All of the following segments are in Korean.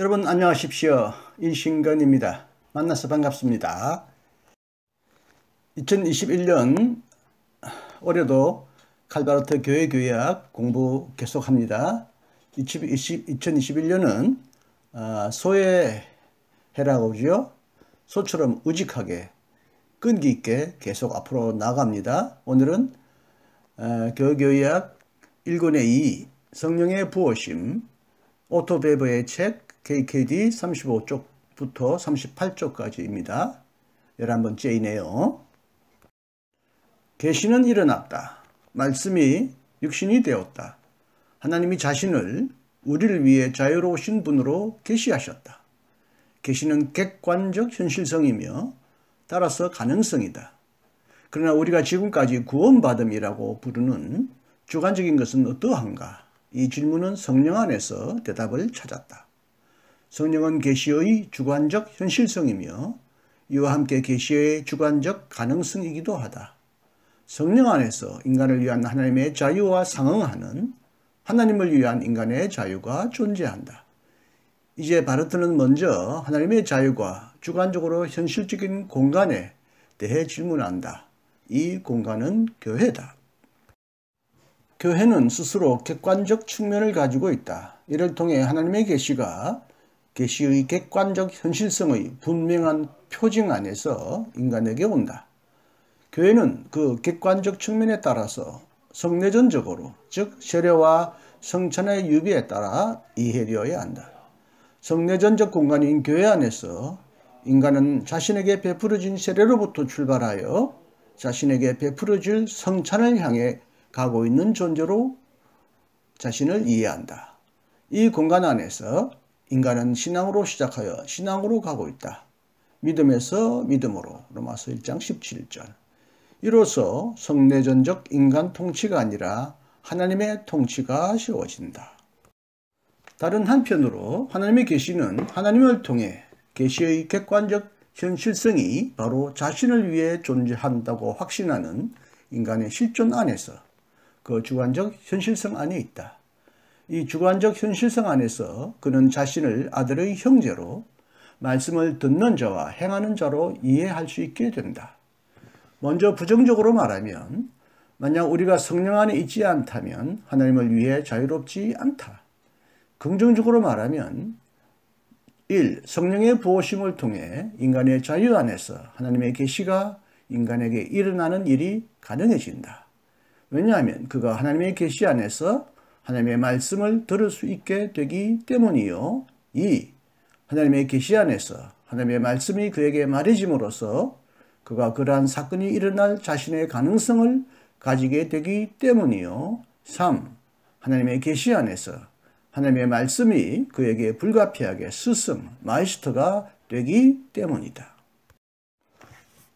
여러분 안녕하십시오. 이신건입니다. 만나서 반갑습니다. 2021년 올해도 칼바르트 교회 교약 공부 계속합니다. 2021년은 소해라고 하죠. 소처럼 우직하게 끈기 있게 계속 앞으로 나갑니다. 오늘은 교회 교약 1권의 2 성령의 부어심 오토베버의 책 KKD 35쪽부터 38쪽까지입니다. 11번째이네요. 계시는 일어났다. 말씀이 육신이 되었다. 하나님이 자신을 우리를 위해 자유로우신 분으로 계시하셨다. 계시는 객관적 현실성이며 따라서 가능성이다. 그러나 우리가 지금까지 구원받음이라고 부르는 주관적인 것은 어떠한가? 이 질문은 성령 안에서 대답을 찾았다. 성령은 계시의 주관적 현실성이며 이와 함께 계시의 주관적 가능성이기도 하다. 성령 안에서 인간을 위한 하나님의 자유와 상응하는 하나님을 위한 인간의 자유가 존재한다. 이제 바르트는 먼저 하나님의 자유가 주관적으로 현실적인 공간에 대해 질문한다. 이 공간은 교회다. 교회는 스스로 객관적 측면을 가지고 있다. 이를 통해 하나님의 계시가 계시의 객관적 현실성의 분명한 표징 안에서 인간에게 온다. 교회는 그 객관적 측면에 따라서 성내전적으로, 즉 세례와 성찬의 유비에 따라 이해되어야 한다. 성내전적 공간인 교회 안에서 인간은 자신에게 베풀어진 세례로부터 출발하여 자신에게 베풀어질 성찬을 향해 가고 있는 존재로 자신을 이해한다. 이 공간 안에서 인간은 신앙으로 시작하여 신앙으로 가고 있다. 믿음에서 믿음으로 로마서 1장 17절. 이로써 성내전적 인간 통치가 아니라 하나님의 통치가 세워진다. 다른 한편으로 하나님의 계시는 하나님을 통해 계시의 객관적 현실성이 바로 자신을 위해 존재한다고 확신하는 인간의 실존 안에서 그 주관적 현실성 안에 있다. 이 주관적 현실성 안에서 그는 자신을 아들의 형제로 말씀을 듣는 자와 행하는 자로 이해할 수 있게 된다. 먼저 부정적으로 말하면 만약 우리가 성령 안에 있지 않다면 하나님을 위해 자유롭지 않다. 긍정적으로 말하면 1. 성령의 부어심을 통해 인간의 자유 안에서 하나님의 계시가 인간에게 일어나는 일이 가능해진다. 왜냐하면 그가 하나님의 계시 안에서 하나님의 말씀을 들을 수 있게 되기 때문이요. 2. 하나님의 계시 안에서 하나님의 말씀이 그에게 말해짐으로써 그가 그러한 사건이 일어날 자신의 가능성을 가지게 되기 때문이요. 3. 하나님의 계시 안에서 하나님의 말씀이 그에게 불가피하게 스승, 마이스터가 되기 때문이다.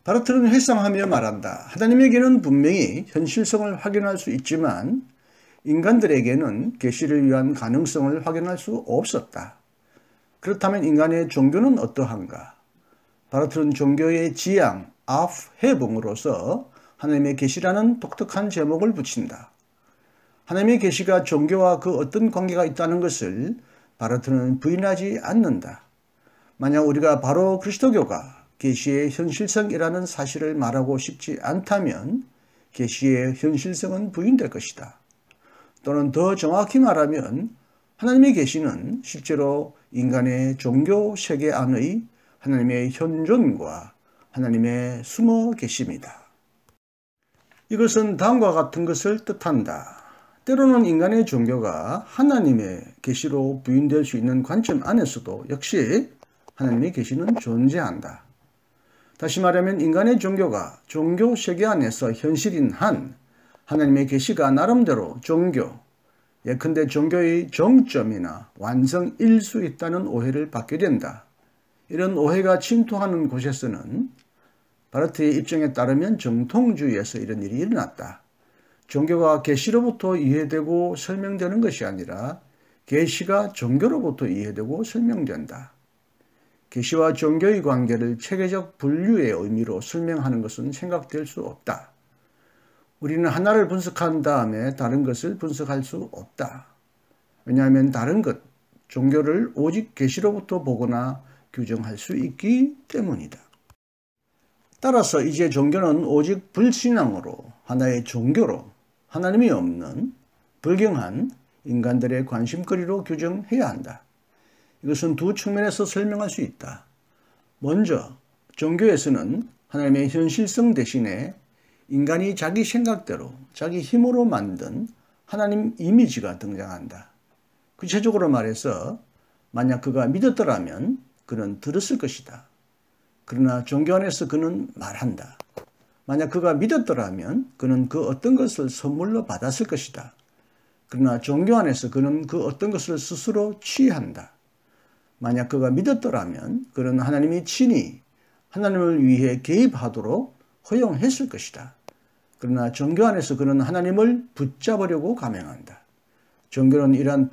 바르트는 회상하며 말한다. 하나님에게는 분명히 현실성을 확인할 수 있지만 인간들에게는 계시를 위한 가능성을 확인할 수 없었다. 그렇다면 인간의 종교는 어떠한가? 바르트는 종교의 지향, 아프해봉으로서 하나님의 계시라는 독특한 제목을 붙인다. 하나님의 계시가 종교와 그 어떤 관계가 있다는 것을 바르트는 부인하지 않는다. 만약 우리가 바로 그리스도교가 계시의 현실성이라는 사실을 말하고 싶지 않다면 계시의 현실성은 부인될 것이다. 또는 더 정확히 말하면 하나님의 계시는 실제로 인간의 종교 세계 안의 하나님의 현존과 하나님의 숨어 계심이다. 이것은 다음과 같은 것을 뜻한다. 때로는 인간의 종교가 하나님의 계시로 부인될 수 있는 관점 안에서도 역시 하나님의 계시는 존재한다. 다시 말하면 인간의 종교가 종교 세계 안에서 현실인 한 하나님의 계시가 나름대로 종교, 예컨대 종교의 정점이나 완성일 수 있다는 오해를 받게 된다. 이런 오해가 침투하는 곳에서는 바르트의 입장에 따르면 정통주의에서 이런 일이 일어났다. 종교가 계시로부터 이해되고 설명되는 것이 아니라 계시가 종교로부터 이해되고 설명된다. 계시와 종교의 관계를 체계적 분류의 의미로 설명하는 것은 생각될 수 없다. 우리는 하나를 분석한 다음에 다른 것을 분석할 수 없다. 왜냐하면 다른 것, 종교를 오직 계시로부터 보거나 규정할 수 있기 때문이다. 따라서 이제 종교는 오직 불신앙으로 하나의 종교로 하나님이 없는 불경한 인간들의 관심거리로 규정해야 한다. 이것은 두 측면에서 설명할 수 있다. 먼저 종교에서는 하나님의 현실성 대신에 인간이 자기 생각대로 자기 힘으로 만든 하나님 이미지가 등장한다. 구체적으로 말해서 만약 그가 믿었더라면 그는 들었을 것이다. 그러나 종교 안에서 그는 말한다. 만약 그가 믿었더라면 그는 그 어떤 것을 선물로 받았을 것이다. 그러나 종교 안에서 그는 그 어떤 것을 스스로 취한다. 만약 그가 믿었더라면 그는 하나님이 친히 하나님을 위해 개입하도록 허용했을 것이다. 그러나 종교 안에서 그는 하나님을 붙잡으려고 감행한다. 종교는 이러한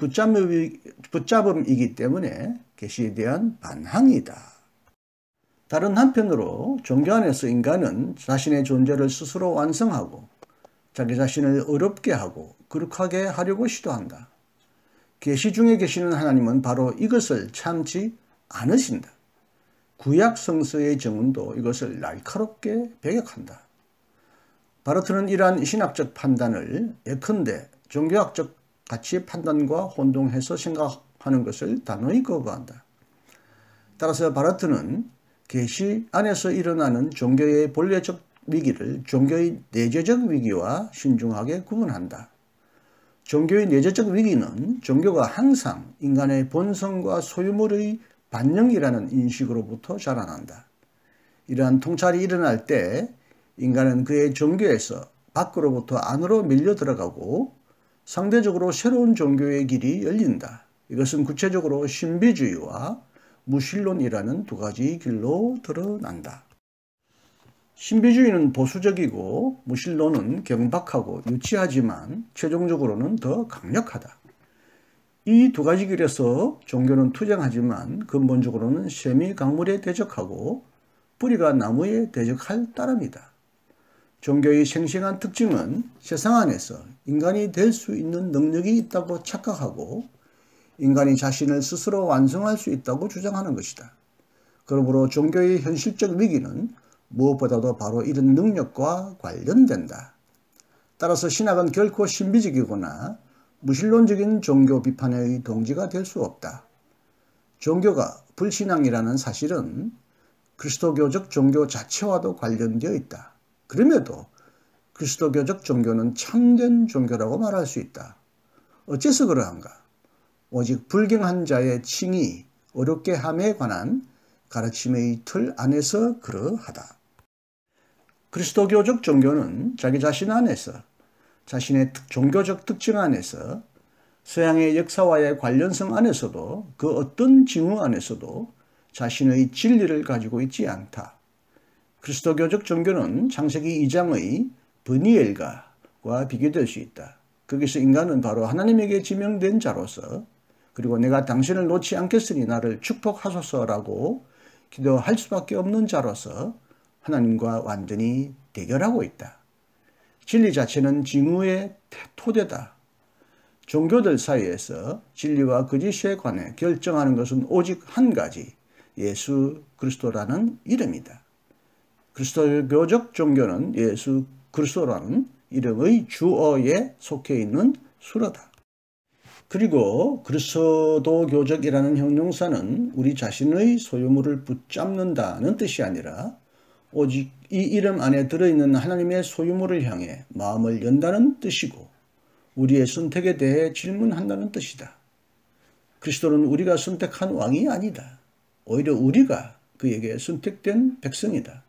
붙잡음이기 때문에 계시에 대한 반항이다. 다른 한편으로 종교 안에서 인간은 자신의 존재를 스스로 완성하고 자기 자신을 어렵게 하고 거룩하게 하려고 시도한다. 계시 중에 계시는 하나님은 바로 이것을 참지 않으신다. 구약 성서의 정언도 이것을 날카롭게 배격한다. 바르트는 이러한 신학적 판단을 예컨대 종교학적 가치 판단과 혼동해서 생각하는 것을 단호히 거부한다. 따라서 바르트는 계시 안에서 일어나는 종교의 본래적 위기를 종교의 내재적 위기와 신중하게 구분한다. 종교의 내재적 위기는 종교가 항상 인간의 본성과 소유물의 반영이라는 인식으로부터 자라난다. 이러한 통찰이 일어날 때 인간은 그의 종교에서 밖으로부터 안으로 밀려 들어가고 상대적으로 새로운 종교의 길이 열린다. 이것은 구체적으로 신비주의와 무신론이라는 두 가지 길로 드러난다. 신비주의는 보수적이고 무신론은 경박하고 유치하지만 최종적으로는 더 강력하다. 이 두 가지 길에서 종교는 투쟁하지만 근본적으로는 셈이 강물에 대적하고 뿌리가 나무에 대적할 따름이다. 종교의 생생한 특징은 세상 안에서 인간이 될 수 있는 능력이 있다고 착각하고 인간이 자신을 스스로 완성할 수 있다고 주장하는 것이다. 그러므로 종교의 현실적 위기는 무엇보다도 바로 이런 능력과 관련된다. 따라서 신학은 결코 신비적이거나 무신론적인 종교 비판의 동지가 될 수 없다. 종교가 불신앙이라는 사실은 그리스도교적 종교 자체와도 관련되어 있다. 그럼에도 그리스도교적 종교는 참된 종교라고 말할 수 있다. 어째서 그러한가? 오직 불경한 자의 칭이 어렵게 함에 관한 가르침의 틀 안에서 그러하다. 그리스도교적 종교는 자기 자신 안에서 자신의 종교적 특징 안에서 서양의 역사와의 관련성 안에서도 그 어떤 징후 안에서도 자신의 진리를 가지고 있지 않다. 그리스도교적 종교는 창세기 2장의 브니엘가와 비교될 수 있다. 거기서 인간은 바로 하나님에게 지명된 자로서 그리고 내가 당신을 놓지 않겠으니 나를 축복하소서라고 기도할 수밖에 없는 자로서 하나님과 완전히 대결하고 있다. 진리 자체는 징후의 토대다. 종교들 사이에서 진리와 거짓에 관해 결정하는 것은 오직 한 가지, 예수 그리스도라는 이름이다. 그리스도교적 종교는 예수 그리스도라는 이름의 주어에 속해 있는 수로다. 그리고 그리스도교적이라는 형용사는 우리 자신의 소유물을 붙잡는다는 뜻이 아니라 오직 이 이름 안에 들어있는 하나님의 소유물을 향해 마음을 연다는 뜻이고 우리의 선택에 대해 질문한다는 뜻이다. 그리스도는 우리가 선택한 왕이 아니다. 오히려 우리가 그에게 선택된 백성이다.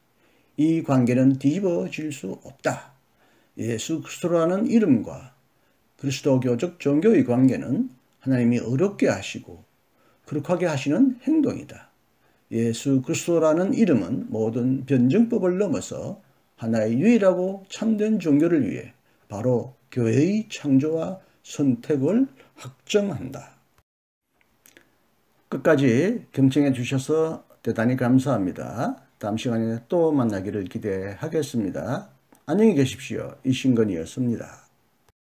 이 관계는 뒤집어질 수 없다. 예수 그리스도라는 이름과 그리스도교적 종교의 관계는 하나님이 어렵게 하시고 거룩하게 하시는 행동이다. 예수 그리스도라는 이름은 모든 변증법을 넘어서 하나의 유일하고 참된 종교를 위해 바로 교회의 창조와 선택을 확정한다. 끝까지 경청해 주셔서 대단히 감사합니다. 다음 시간에 또 만나기를 기대하겠습니다. 안녕히 계십시오. 이신건이었습니다.